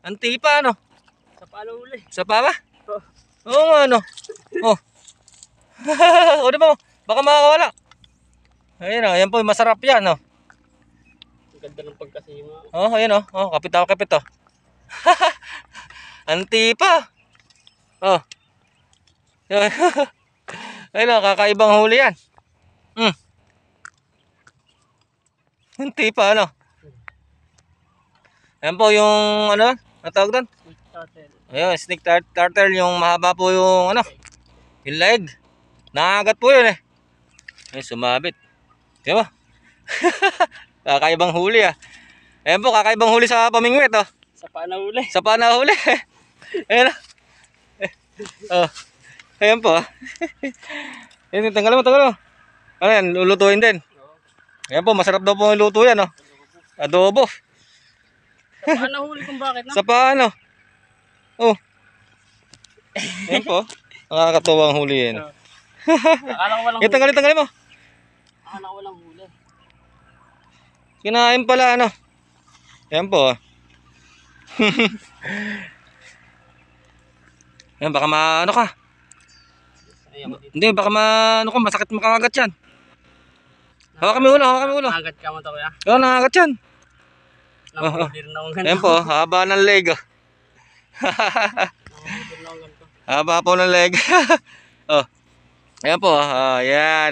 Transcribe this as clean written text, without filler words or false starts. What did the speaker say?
Anti pa ano? Sa paano uli? Sa pa ba? Oh. Oo nga ano. Oh. O diba? Baka makakawala. Ayun o, yan po, masarap yan o. Ang ganda ng pagkasima. Oh, ayun o. Oh, kapit ako, kapit o. Anti pa. Oh. Ayun o, kakaibang huli yan. Anti pa ano. Ayan po yung ano, natawag doon? Ayun, snake turtle, yung mahaba po yung ano, yung leg. Nakagat po yun eh. Ay, sumabit. Diba? Kakaibang huli ah. Ayan po, kakaibang huli sa pamingwit oh. Sa paano uli? Sa panahuli. Ayan ah. Oh. Ayan po ah. Ayan, tanggalin mo, tanggalin mo. Ano yan, lulutuin din. Ayan po, masarap daw po yung luto yan oh. Adobo. Sa paano huli kung bakit na? Sa paano? Oh. Ayan po. Nakakatuwang huli yan. Akala ko walang huli. Tanggalin, tanggalin mo. Akala ko walang huli. Kinain pala ano. Ayan po. Ayan, baka maano ka. Hindi, baka maano ka, masakit makagat yan. Hawakan mo ulo, hawakan mo ulo. Nakagat ka mo to kuya? Oo, nakagat yan. Nakabulir na akong ganito. Ayan po, haba ng leg. Nakabulir na akong ganito. Haba po ng leg. Oh. Ayan po, ayan.